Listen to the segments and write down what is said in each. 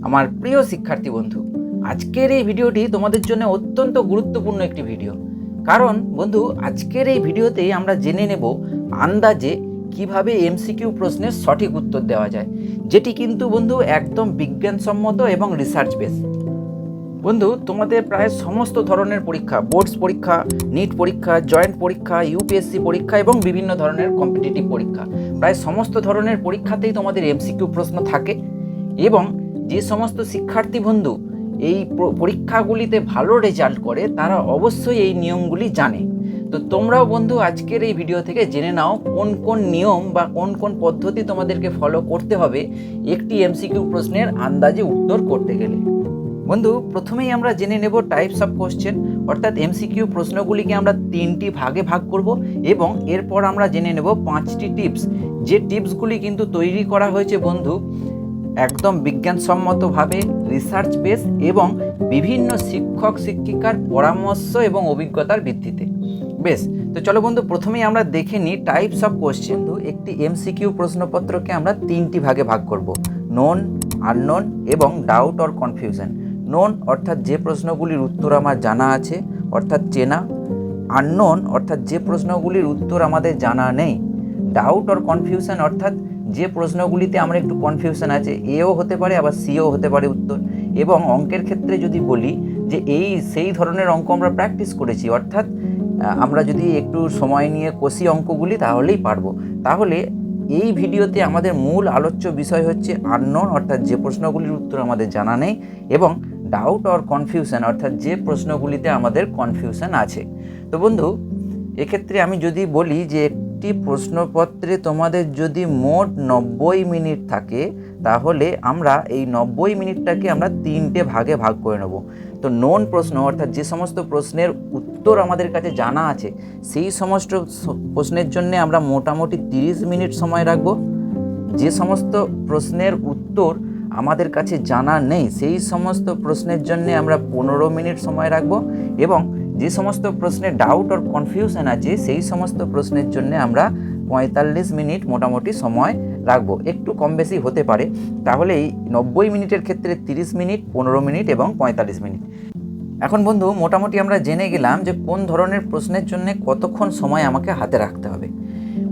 আমার প্রিয় শিক্ষার্থী বন্ধু, আজকের এই ভিডিওটি তোমাদের জন্য অত্যন্ত গুরুত্বপূর্ণ একটি ভিডিও। কারণ বন্ধু, আজকের এই ভিডিওতে আমরা জেনে নেব আন্দাজে কিভাবে এমসিকিউ প্রশ্নের সঠিক উত্তর দেওয়া যায়, যেটি কিন্তু বন্ধু একদম বিজ্ঞানসম্মত এবং রিসার্চ বেস। বন্ধু, তোমাদের প্রায় সমস্ত ধরনের পরীক্ষা, বোর্ডস পরীক্ষা, নিট পরীক্ষা, জয়েন্ট পরীক্ষা, ইউপিএসসি পরীক্ষা এবং বিভিন্ন ধরনের কম্পিটিটিভ পরীক্ষা, প্রায় সমস্ত ধরনের পরীক্ষাতেই তোমাদের এমসিকিউ প্রশ্ন থাকে। এবং যে সমস্ত শিক্ষার্থী বন্ধু এই পরীক্ষাগুলিতে ভালো রেজাল্ট করে তারা অবশ্যই এই নিয়মগুলি জানে। তো তোমরাও বন্ধু আজকের এই ভিডিও থেকে জেনে নাও কোন কোন নিয়ম বা কোন কোন পদ্ধতি তোমাদেরকে ফলো করতে হবে একটি এমসিকিউ প্রশ্নের আন্দাজে উত্তর করতে গেলে। বন্ধু, প্রথমেই আমরা জেনে নেব টাইপস অফ কোশ্চেন, অর্থাৎ এমসিকিউ প্রশ্নগুলিকে আমরা 3টি ভাগে ভাগ করব এবং এরপর আমরা জেনে নেব 5টি টিপস, যে টিপসগুলি কিন্তু তৈরি করা হয়েছে বন্ধু একদম বিজ্ঞানসম্মতভাবে, রিসার্চ বেস এবং বিভিন্ন শিক্ষক শিক্ষিকার পরামর্শ এবং অভিজ্ঞতার ভিত্তিতে। বেশ, তো চলো বন্ধু প্রথমেই আমরা দেখে নিই টাইপস অফ কোশ্চেন। একটি এমসিকিউ প্রশ্নপত্রকে আমরা 3টি ভাগে ভাগ করব, নোন, আননোন এবং ডাউট অর কনফিউশন। নোন অর্থাৎ যে প্রশ্নগুলির উত্তর আমার জানা আছে, অর্থাৎ চেনা। আননোন অর্থাৎ যে প্রশ্নগুলির উত্তর আমাদের জানা নেই। ডাউট অর কনফিউশন অর্থাৎ যে প্রশ্নগুলিতে আমরা একটু কনফিউশন আছে, এও হতে পারে আবার সিও হতে পারে উত্তর। এবং অঙ্কের ক্ষেত্রে যদি বলি যে সেই ধরনের অঙ্ক আমরা প্র্যাকটিস করেছি, অর্থাৎ আমরা যদি একটু সময় নিয়ে কষি অঙ্কগুলি তাহলেই পারবো। তাহলে এই ভিডিওতে আমাদের মূল আলোচ্য বিষয় হচ্ছে আননোন অর্থাৎ যে প্রশ্নগুলির উত্তর আমাদের জানা নেই, এবং ডাউট অর কনফিউশন অর্থাৎ যে প্রশ্নগুলিতে আমাদের কনফিউশন আছে। তো বন্ধু, এক্ষেত্রে আমি যদি বলি যে একটি প্রশ্নপত্রে তোমাদের যদি মোট 90 মিনিট থাকে, তাহলে আমরা এই 90 মিনিটটাকে আমরা 3টে ভাগে ভাগ করে নেব। তো নোন প্রশ্ন অর্থাৎ যে সমস্ত প্রশ্নের উত্তর আমাদের কাছে জানা আছে, সেই সমস্ত প্রশ্নের জন্য আমরা মোটামুটি 30 মিনিট সময় রাখব। যে সমস্ত প্রশ্নের উত্তর আমাদের কাছে জানা নেই, সেই সমস্ত প্রশ্নের জন্য আমরা 15 মিনিট সময় রাখব। এবং যে সমস্ত প্রশ্নে ডাউট আর কনফিউশন আছে, সেই সমস্ত প্রশ্নের জন্য আমরা 45 মিনিট মোটামুটি সময় রাখবো, একটু কম বেশি হতে পারে। তাহলে এই 90 মিনিটের ক্ষেত্রে 30 মিনিট, 15 মিনিট এবং 45 মিনিট। এখন বন্ধু মোটামুটি আমরা জেনে গেলাম যে কোন ধরনের প্রশ্নের জন্য কতক্ষণ সময় আমাকে হাতে রাখতে হবে।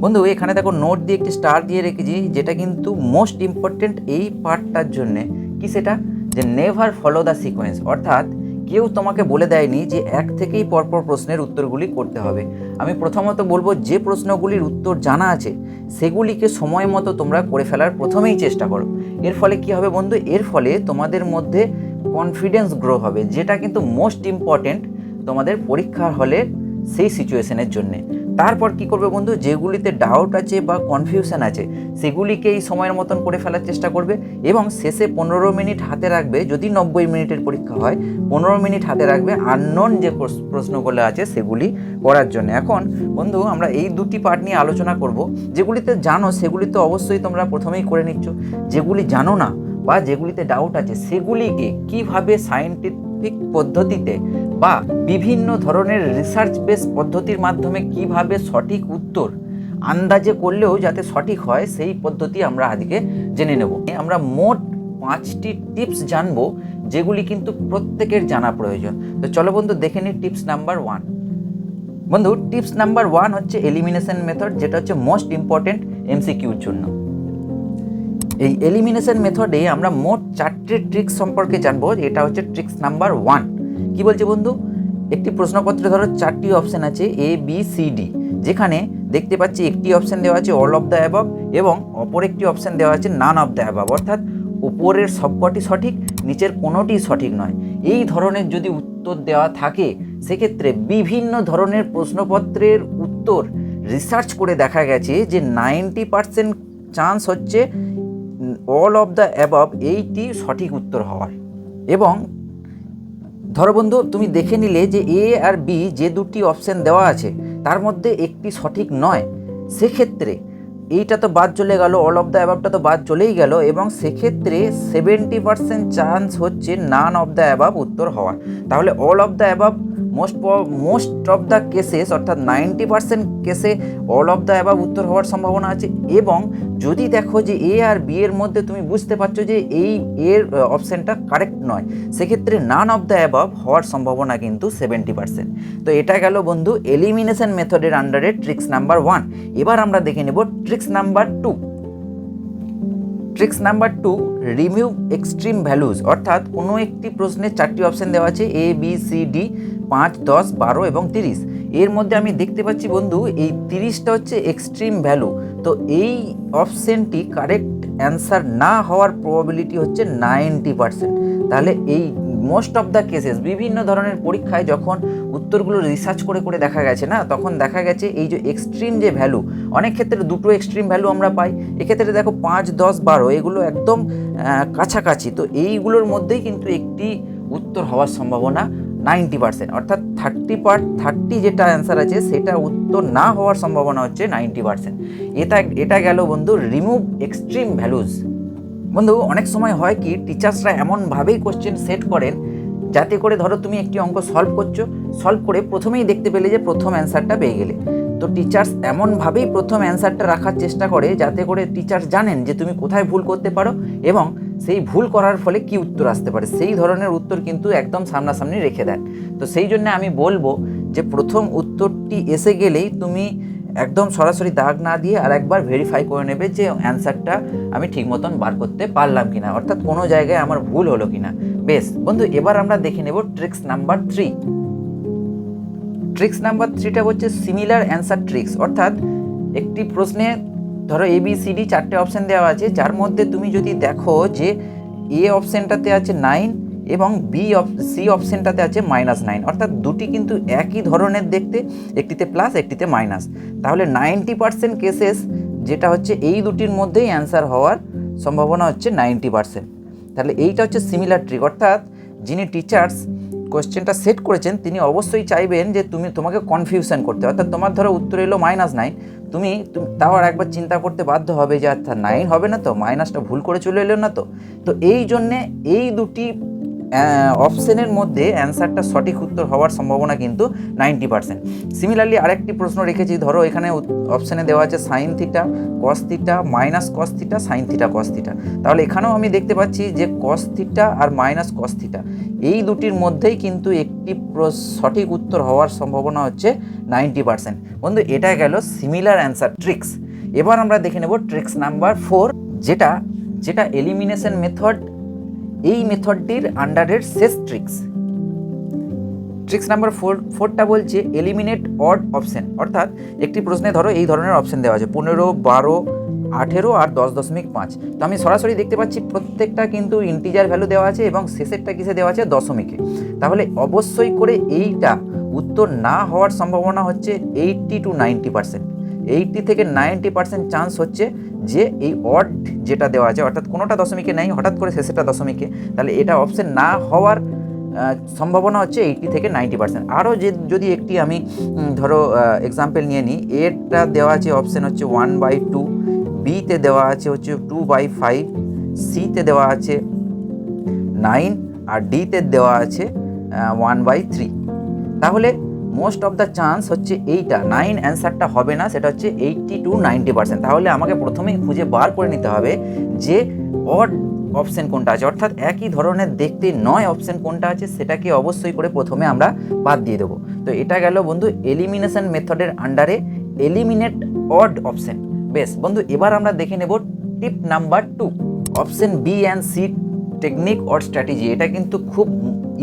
বন্ধু, এখানে দেখো নোট দিয়ে একটি স্টার দিয়ে রেখেছি, যেটা কিন্তু মোস্ট ইম্পর্টেন্ট এই পার্টটার জন্যে। কি সেটা? যে নেভার ফলো দ্য সিকোয়েন্স, অর্থাৎ কেউ তোমাকে বলে দেয়নি যে এক থেকেই পরপর প্রশ্নের উত্তরগুলি করতে হবে। আমি প্রথমত বলবো যে প্রশ্নগুলির উত্তর জানা আছে সেগুলিকে সময় মতো তোমরা করে ফেলার প্রথমেই চেষ্টা করো। এর ফলে কি হবে বন্ধু? এর ফলে তোমাদের মধ্যে কনফিডেন্স গ্রো হবে, যেটা কিন্তু মোস্ট ইম্পর্টেন্ট তোমাদের পরীক্ষার হলে সেই সিচুয়েশনের জন্যে। তারপর কি করবে বন্ধু? যেগুলিতে ডাউট আছে বা কনফিউশন আছে সেগুলিকে এই সময়ের মতন করে ফেলার চেষ্টা করবে, এবং শেষে 15 মিনিট হাতে রাখবে। যদি 90 মিনিটের পরীক্ষা হয়, 15 মিনিট হাতে রাখবে আননোন যে প্রশ্নগুলো আছে সেগুলি করার জন্য। এখন বন্ধু আমরা এই দুটি পার্ট নিয়ে আলোচনা করব। যেগুলিতে জানো সেগুলি তো অবশ্যই তোমরা প্রথমেই করে নিচ্ছ। যেগুলি জানো না বা যেগুলিতে ডাউট আছে সেগুলিকে কিভাবে সায়েন্টিফিক পদ্ধতিতে বা বিভিন্ন ধরনের রিসার্চ বেস পদ্ধতির মাধ্যমে কিভাবে সঠিক উত্তর আন্দাজে করলেও যাতে সঠিক হয়, সেই পদ্ধতি আমরা আজকে জেনে নেব। আমরা মোট 5টি টিপস জানবো, যেগুলি কিন্তু প্রত্যেকের জানা প্রয়োজন। তো চলো বন্ধু দেখে নিই টিপস নাম্বার 1। বন্ধু, টিপস নাম্বার 1 হচ্ছে এলিমিনেশন মেথড, যেটা হচ্ছে মোস্ট ইম্পর্টেন্ট এমসিকিউর জন্য। এই এলিমিনেশন মেথডে আমরা মোট 4টে ট্রিক্স সম্পর্কে জানবো। এটা হচ্ছে ট্রিক্স নাম্বার 1। কি বলছে বন্ধু? একটি প্রশ্নপত্রে ধরো 4টি অপশান আছে A, B, C, D, যেখানে দেখতে পাচ্ছি একটি অপশান দেওয়া আছে অল অফ দ্য অ্যাবভ এবং অপর একটি অপশান দেওয়া আছে নান অফ দ্য অ্যাবভ, অর্থাৎ উপরের সবকটি সঠিক, নিচের কোনোটি সঠিক নয়। এই ধরনের যদি উত্তর দেওয়া থাকে, সেক্ষেত্রে বিভিন্ন ধরনের প্রশ্নপত্রের উত্তর রিসার্চ করে দেখা গেছে যে 90% চান্স হচ্ছে অল অফ দ্য অ্যাবভ এইটি সঠিক উত্তর হওয়ার। এবং ধরো বন্ধু তুমি দেখে নিলে যে এ আর বি যে দুটি অপশান দেওয়া আছে তার মধ্যে একটি সঠিক নয়, সেক্ষেত্রে এইটা তো বাদ চলে গেল, অল অফ দ্য অ্যাবাবটা তো বাদ চলেই গেল, এবং সেক্ষেত্রে 70% চান্স হচ্ছে নান অফ দ্য অ্যাবাব উত্তর হওয়ার। তাহলে all of the above most of the cases অর্থাৎ 90% কেসে অল অফ দ্য অ্যাবাভ উত্তর হওয়ার সম্ভাবনা আছে। এবং যদি দেখো যে এ আর বি এর মধ্যে তুমি বুঝতে পারছো যে এই এর অপশানটা কারেক্ট নয়, সেক্ষেত্রে নান অফ দ্য অ্যাবাভ হওয়ার সম্ভাবনা কিন্তু 70%। তো এটা গেল বন্ধু এলিমিনেশন মেথডের আন্ডারে ট্রিক্স নাম্বার 1। এবার আমরা দেখে নেব tricks number 2। Tricks number 2, remove extreme values. অর্থাৎ কোনো একটি প্রশ্নের 4টি অপশান দেওয়া আছে এ বি সি ডি, 5, 10, 12 এবং 30। এর মধ্যে আমি দেখতে পাচ্ছি বন্ধু এই 30টা হচ্ছে এক্সট্রিম ভ্যালু। তো এই অপশানটি কারেক্ট অ্যান্সার না হওয়ার প্রবাবিলিটি হচ্ছে 90%। তাহলে এই মোস্ট অফ দ্য কেসেস বিভিন্ন ধরনের পরীক্ষায় যখন উত্তরগুলো রিসার্চ করে করে দেখা গেছে না, তখন দেখা গেছে এই যে এক্সট্রিম যে ভ্যালু, অনেক ক্ষেত্রে দুটো এক্সট্রিম ভ্যালু আমরা পাই। এক্ষেত্রে দেখো 5, 10, 12 এগুলো একদম কাছাকাছি। তো এইগুলোর মধ্যেই কিন্তু একটি উত্তর হওয়ার সম্ভাবনা 90%। অর্থাৎ 30 যেটা অ্যান্সার আছে সেটা উত্তর না হওয়ার সম্ভাবনা হচ্ছে 90%। এটা গেল বন্ধু রিমুভ এক্সট্রিম ভ্যালুজ। বন্ধু অনেক সময় হয় কি, টিচার্সরা এমনভাবেই কোশ্চেন সেট করেন যাতে করে ধরো তুমি একটি অঙ্ক সলভ করে প্রথমেই দেখতে পেলে যে প্রথম অ্যান্সারটা পেয়ে গেলে। তো টিচার্স এমনভাবেই প্রথম অ্যান্সারটা রাখার চেষ্টা করে যাতে করে টিচার্স জানেন যে তুমি কোথায় ভুল করতে পারো এবং সেই ভুল করার ফলে কি উত্তর আসতে পারে, সেই ধরনের উত্তর কিন্তু একদম সামনাসামনি রেখে দেন। তো সেই জন্য আমি বলবো যে প্রথম উত্তরটি এসে গেলেই তুমি একদম সরাসরি দাগ না দিয়ে আর একবার ভেরিফাই করে নেবে যে অ্যান্সারটা আমি ঠিক মতন বার করতে পারলাম কিনা, অর্থাৎ কোনো জায়গায় আমার ভুল হলো কিনা। বেশ বন্ধু, এবার আমরা দেখে নেব ট্রিক্স নাম্বার 3। ট্রিক্স নাম্বার 3টা হচ্ছে সিমিলার অ্যান্সার ট্রিক্স। অর্থাৎ একটি প্রশ্নে ধরো A B C D 4টে option দেওয়া আছে, যার মধ্যে তুমি যদি দেখো যে এ অপশানটাতে আছে 9 এবং সি অপশানটাতে আছে -9, অর্থাৎ দুটি কিন্তু একই ধরনের দেখতে, একটিতে প্লাস একটিতে মাইনাস। তাহলে 90% কেসেস যেটা হচ্ছে এই দুটির মধ্যেই অ্যান্সার হওয়ার সম্ভাবনা হচ্ছে 90%। তাহলে এইটা হচ্ছে সিমিলার ট্রিক। অর্থাৎ যিনি টিচার্স কোয়েশ্চেনটা সেট করেছেন তিনি অবশ্যই চাইবেন যে তোমাকে কনফিউশন করতে। অর্থাৎ তোমার ধরো উত্তর এলো -9, তুমি তাও আর একবার চিন্তা করতে বাধ্য হবে যে আচ্ছা 9 হবে না তো, মাইনাসটা ভুল করে চলে এলো না তো। তো এই জন্যে এই দুটি অপশানের মধ্যে অ্যান্সারটা সঠিক উত্তর হওয়ার সম্ভাবনা কিন্তু 90%। সিমিলারলি আরেকটি প্রশ্ন রেখেছি, ধরো এখানে অপশানে দেওয়া আছে sin θ cos θ -cos θ sin θ cos θ। তাহলে এখানেও আমি দেখতে পাচ্ছি যে cos θ আর -cos θ এই দুটির মধ্যেই কিন্তু একটি সঠিক উত্তর হওয়ার সম্ভাবনা হচ্ছে 90%। বন্ধু এটা গেল সিমিলার অ্যান্সার ট্রিক্স। এবার আমরা দেখে নেব ট্রিক্স নাম্বার 4, যেটা এলিমিনেশন মেথড। এই মেথডটির আন্ডারের শেষ ট্রিক্স। ট্রিক্স নাম্বার 4টা বলছে এলিমিনেট অড অপশান। অর্থাৎ একটি প্রশ্নে ধরো এই ধরনের অপশান দেওয়া আছে 15, 12, 18 আর 10.5। তো আমি সরাসরি দেখতে পাচ্ছি প্রত্যেকটা কিন্তু ইন্টিজার ভ্যালু দেওয়া আছে এবং শেষেরটা কিসে দেওয়া আছে, দশমিকে। তাহলে অবশ্যই করে এইটা উত্তর না হওয়ার সম্ভাবনা হচ্ছে 80 to 90%। 80 থেকে 90% চান্স হচ্ছে যে এই অড যেটা দেওয়া আছে, অর্থাৎ কোনোটা দশমিকে নেই, হঠাৎ করে শেষেরটা দশমিকে, তাহলে এটা অপশান না হওয়ার সম্ভাবনা হচ্ছে 80 থেকে 90%। আরও যদি একটি আমি ধরো এক্সাম্পল নিয়ে নিই, এটা দেওয়া আছে অপশান হচ্ছে 1/2, বিতে দেওয়া আছে হচ্ছে 2/5, সিতে দেওয়া আছে 9 আর ডিতে দেওয়া আছে 1/3। তাহলে মোস্ট অফ দ্য চান্স হচ্ছে এইটা 9 অ্যান্সারটা হবে না, সেটা হচ্ছে 80 to 90%। তাহলে আমাকে প্রথমেই খুঁজে বার করে নিতে হবে যে অড অপশান কোনটা আছে, অর্থাৎ একই ধরনের দেখতে 9 অপশান কোনটা আছে, সেটাকে অবশ্যই করে প্রথমে আমরা বাদ দিয়ে দেবো। তো এটা গেল বন্ধু এলিমিনেশন মেথডের আন্ডারে এলিমিনেট অড অপশান। বেশ বন্ধু, এবার আমরা দেখে নেব tip number 2, option B and C technique or strategy. এটা কিন্তু খুব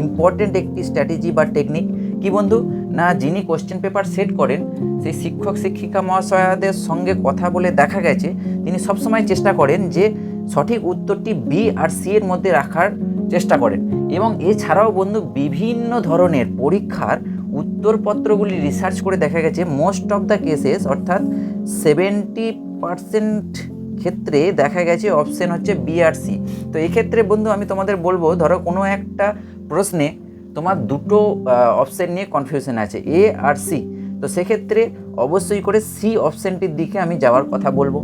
ইম্পর্টেন্ট একটি স্ট্র্যাটেজি বা টেকনিক। কি বন্ধু না, যিনি কোশ্চেন পেপার সেট করেন সেই শিক্ষক শিক্ষিকা মহাশয়াদের সঙ্গে কথা বলে দেখা গেছে তিনি সবসময় চেষ্টা করেন যে সঠিক উত্তরটি বি আর সি এর মধ্যে রাখার চেষ্টা করেন। এবং এছাড়াও বন্ধু বিভিন্ন ধরনের পরীক্ষার উত্তরপত্রগুলি রিসার্চ করে দেখা গেছে মোস্ট অফ দ্য কেসেস অর্থাৎ 70% ক্ষেত্রে দেখা গেছে অপশান হচ্ছে বি আর সি। তো এক্ষেত্রে বন্ধু আমি তোমাদের বলবো, ধরো কোনো একটা প্রশ্নে তোমার দুটো অপশান নিয়ে কনফিউশন আছে, এ আর সি। তো সেক্ষেত্রে অবশ্যই করে সি অপশানটির দিকে আমি যাওয়ার কথা বলবো।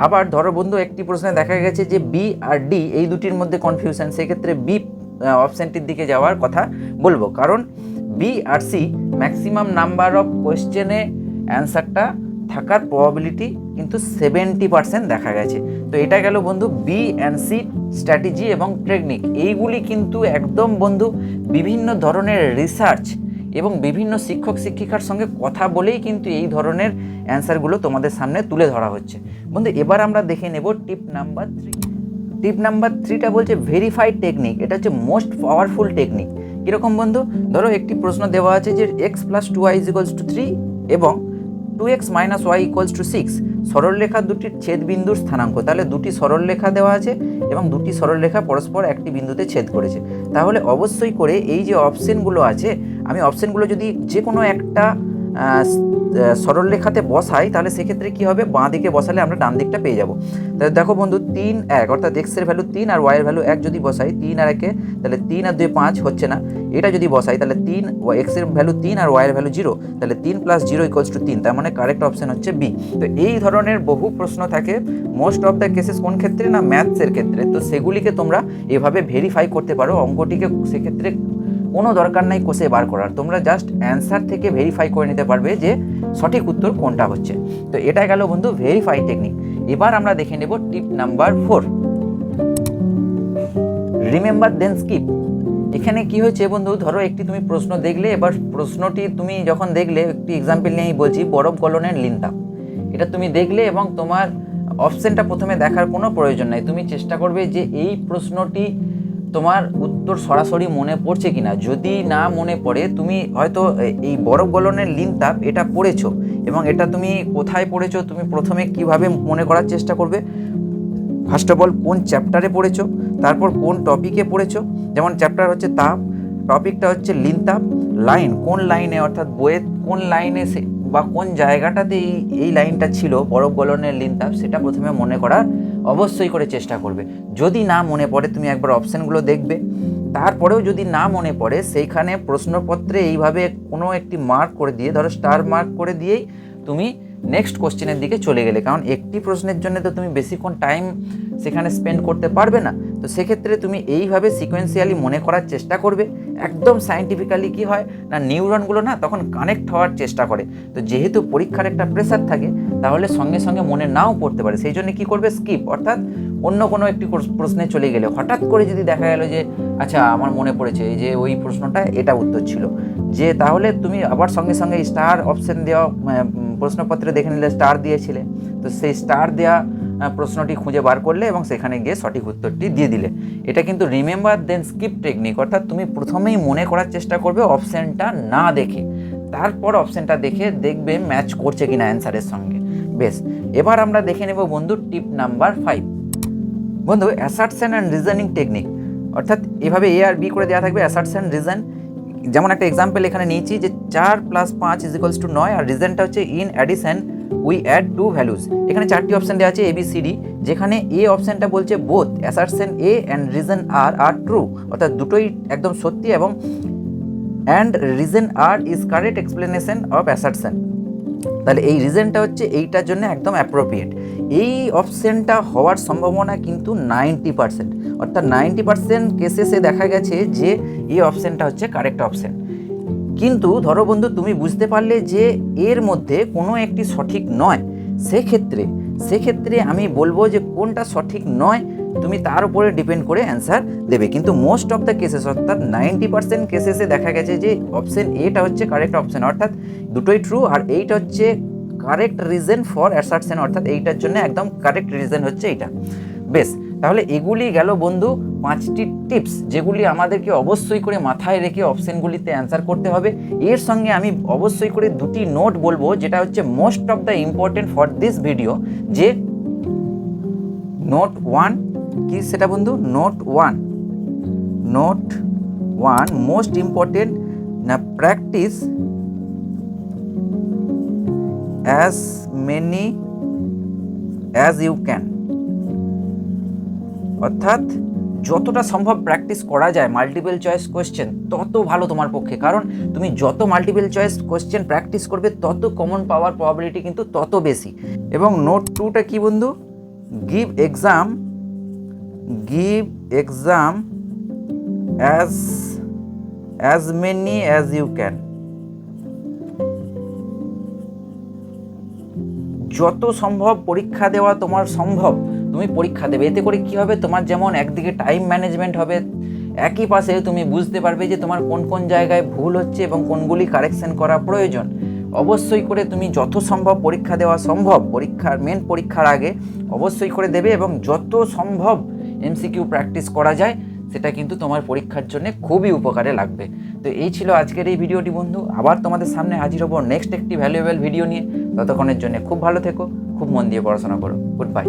আবার ধরো বন্ধু একটি প্রশ্নে দেখা গেছে যে বি আর ডি এই দুটির মধ্যে কনফিউশন, সেক্ষেত্রে বি অপশানটির দিকে যাওয়ার কথা বলবো। কারণ বি আর সি ম্যাক্সিমাম নাম্বার অফ কোয়েশ্চেনে অ্যান্সারটা থাকার প্রবাবিলিটি কিন্তু 70% দেখা গেছে। তো এটা গেল বন্ধু বি অ্যান্ড সি স্ট্র্যাটেজি এবং টেকনিক। এইগুলি কিন্তু একদম বন্ধু বিভিন্ন ধরনের রিসার্চ এবং বিভিন্ন শিক্ষক শিক্ষিকার সঙ্গে কথা বলেই কিন্তু এই ধরনের অ্যান্সারগুলো তোমাদের সামনে তুলে ধরা হচ্ছে। বন্ধু এবার আমরা দেখে নেব টিপ নাম্বার 3। টিপ নাম্বার 3টা বলছে ভেরিফাইড টেকনিক। এটা হচ্ছে মোস্ট পাওয়ারফুল টেকনিক। কীরকম বন্ধু, ধরো একটি প্রশ্ন দেওয়া আছে যে এক্স প্লাস 2y = 3 এবং 2x - y = 6 সরলরেখা দুটির ছেদবিন্দুর স্থানাঙ্ক। তাহলে দুটি সরলরেখা দেওয়া আছে এবং দুটি সরলরেখা পরস্পর একটি বিন্দুতে ছেদ করেছে। তাহলে অবশ্যই করে এই যে অপশনগুলো আছে, আমি অপশনগুলো যদি যে কোনো একটা সরলরেখাতে বসাই তাহলে সেক্ষেত্রে কী হবে, বাঁ দিকে বসালে আমরা ডান দিকটা পেয়ে যাব। তাহলে দেখো বন্ধু 3 1 অর্থাৎ এক্সের ভ্যালু 3 আর ওয়াইয়ের ভ্যালু 1 যদি বসাই, 3 আর 1 তাহলে 3 আর 2 5 হচ্ছে না। এটা যদি বসাই তাহলে 3 এক্সের ভ্যালু 3 আর ওয়াইয়ের ভ্যালু 0, তাহলে 3 + 0 = 3। তার মানে কারেক্ট অপশন হচ্ছে বি। তো এই ধরনের বহু প্রশ্ন থাকে মোস্ট অফ দ্য কেসেস কোন ক্ষেত্রে না, ম্যাথসের ক্ষেত্রে। তো সেগুলিকে তোমরা এভাবে ভেরিফাই করতে পারো। অঙ্কটিকে সেক্ষেত্রে কোনো দরকার নাই কষে বার করার, তোমরা জাস্ট অ্যান্সার থেকে ভেরিফাই করে নিতে পারবে যে সঠিক উত্তর কোনটা হচ্ছে। তো এটা গেল বন্ধু ভেরিফাই টেকনিক। এবার আমরা দেখে নেব টিপ নাম্বার 4, রিমেম্বার দেন স্কিপ। এখানে কি হয়েছে বন্ধু, ধরো একটি তুমি প্রশ্ন দেখলে, এবার প্রশ্নটি তুমি যখন দেখলে, একটি এক্সাম্পল নিয়ে বলছি, বরফ গলনের লিনতাপ। এটা তুমি দেখলে এবং তোমার অপশনটা প্রথমে দেখার কোনো প্রয়োজন নাই। তুমি চেষ্টা করবে যে এই প্রশ্নটি তোমার উত্তর সরাসরি মনে পড়ছে কিনা। যদি না মনে পড়ে, তুমি হয়তো এই বরফ গলনের লিনতাপ এটা পড়েছো এবং এটা তুমি কোথায় পড়েছো, তুমি প্রথমে কিভাবে মনে করার চেষ্টা করবে। ফার্স্ট অফ অল কোন চ্যাপ্টারে পড়েছো, তারপর কোন টপিকে পড়েছো। যেমন চ্যাপ্টার হচ্ছে তাপ, টপিকটা হচ্ছে লিনতাপ, লাইন কোন লাইনে অর্থাৎ বইয়ের কোন লাইনে বা কোন জায়গাটাতে এই লাইনটা ছিল বরফ গলনের লিনতাপ, সেটা প্রথমে মনে করার অবশ্যই করে চেষ্টা করবে। যদি না মনে পড়ে তুমি একবার অপশানগুলো দেখবে, তারপরেও যদি না মনে পড়ে সেইখানে প্রশ্নপত্রে এইভাবে কোনো একটি মার্ক করে দিয়ে, ধরো স্টার মার্ক করে দিয়েই তুমি নেক্সট কোশ্চেনের দিকে চলে গেলে। কারণ একটি প্রশ্নের জন্য তো তুমি বেশিক্ষণ টাইম সেখানে স্পেন্ড করতে পারবে না। তো সেক্ষেত্রে তুমি এইভাবে সিকোয়েন্সিয়ালি মনে করার চেষ্টা করবে। একদম সায়েন্টিফিক্যালি কী হয় না, নিউরনগুলো না তখন কানেক্ট হওয়ার চেষ্টা করে। তো যেহেতু পরীক্ষার একটা প্রেসার থাকে, তাহলে সঙ্গে সঙ্গে মনে নাও পড়তে পারে। সেই জন্য কী করবে, স্কিপ, অর্থাৎ অন্য কোনো একটি প্রশ্নে চলে গেলে হঠাৎ করে যদি দেখা গেল যে আচ্ছা আমার মনে পড়েছে এই যে ওই প্রশ্নটা এটা উত্তর ছিল, যে তাহলে তুমি আবার সঙ্গে সঙ্গে স্টার অপশন দেওয়া প্রশ্নপত্রে দেখে নিলে স্টার দিয়েছিলে, তো সেই স্টার দেওয়া প্রশ্নটি খুঁজে বার করলে এবং সেখানে গিয়ে সঠিক উত্তরটি দিয়ে দিলে। এটা কিন্তু রিমেম্বার দেন স্কিপ টেকনিক, অর্থাৎ তুমি প্রথমেই মনে করার চেষ্টা করবে অপশানটা না দেখে, তারপর অপশানটা দেখে দেখবে ম্যাচ করছে কিনা অ্যান্সারের সঙ্গে। বেশ, এবার আমরা দেখে নেব বন্ধু টিপ নাম্বার 5। বন্ধু অ্যাসার্টশন অ্যান্ড রিজনিং টেকনিক, অর্থাৎ এভাবে এ আর বি করে দেওয়া থাকবে অ্যাসার্টশন রিজন। যেমন একটা এক্সাম্পল এখানে নিয়েছি যে 4 + 5 = 9, আর রিজনটা হচ্ছে in addition we add 2 values. এখানে 4টি অপশান দেওয়া আছে ABCD, যেখানে এ অপশানটা বলছে both assertion A and reason are true, অর্থাৎ দুটোই একদম সত্যি, এবং and reason R is correct explanation of assertion. তাহলে এই রিজনটা হচ্ছে এইটার জন্য একদম অ্যাপ্রোপ্রিয়েট। এই অপশানটা হওয়ার সম্ভাবনা কিন্তু 90%, অর্থাৎ 90% কেসেসে দেখা গেছে যে এই অপশানটা হচ্ছে কারেক্ট অপশান। কিন্তু ধরো বন্ধু তুমি বুঝতে পারলে যে এর মধ্যে কোনো একটি সঠিক নয়, সেক্ষেত্রে আমি বলবো যে কোনটা সঠিক নয় তুমি তার উপরে ডিপেন্ড করে অ্যান্সার দেবে। কিন্তু মোস্ট অফ দ্য কেসেস, অর্থাৎ 90% কেসেসে দেখা গেছে যে অপশান এটা হচ্ছে কারেক্ট অপশান, অর্থাৎ দুটোই ট্রু, আর এইটা হচ্ছে কারেক্ট রিজন ফর অ্যাসার্টশন, অর্থাৎ এইটার জন্য একদম কারেক্ট রিজন হচ্ছে এইটা। বেশ, তাহলে এগুলি গেল বন্ধু 5টি টিপস, যেগুলি আমাদেরকে অবশ্যই করে মাথায় রেখে অপশানগুলিতে অ্যান্সার করতে হবে। এর সঙ্গে আমি অবশ্যই করে 2টি নোট বলবো, যেটা হচ্ছে most of the important for this video. যে নোট 1 কি সেটা বন্ধু, নোট 1 মোস্ট ইম্পর্টেন্ট না, practice as many as you can, অর্থাৎ যতটা সম্ভব প্র্যাকটিস করা যায় মাল্টিপল চয়েস কোয়েশ্চেন তত ভালো তোমার পক্ষে। কারণ তুমি যত মাল্টিপল চয়েস কোয়েশ্চেন প্র্যাকটিস করবে তত কমন পাওয়ার প্রবাবিলিটি কিন্তু তত বেশি। এবং নোট 2টা কি বন্ধু, give exam as many as you can. যত সম্ভব পরীক্ষা দেওয়া তোমার সম্ভব তুমি পরীক্ষা দেবে। এতে করে কি হবে, তোমার যেমন একদিকে টাইম ম্যানেজমেন্ট হবে, একই পাশে তুমি বুঝতে পারবে যে তোমার কোন কোন জায়গায় ভুল হচ্ছে এবং কোনগুলি কারেকশন করা প্রয়োজন। অবশ্যই করে তুমি যত সম্ভব পরীক্ষা দেওয়া সম্ভব, পরীক্ষার আগে অবশ্যই করে দেবে, এবং যত সম্ভব এমসিকিউ প্র্যাকটিস করা যায় সেটা কিন্তু তোমার পরীক্ষার জন্য খুবই উপকারে লাগবে। তো এই ছিল আজকের এই ভিডিওটি বন্ধু। আবার তোমাদের সামনে হাজির হব নেক্সট একটি ভ্যালুয়েবল ভিডিও নিয়ে। ততক্ষণের জন্য খুব ভালো থেকো, খুব মন দিয়ে পড়াশোনা করো। Good bye.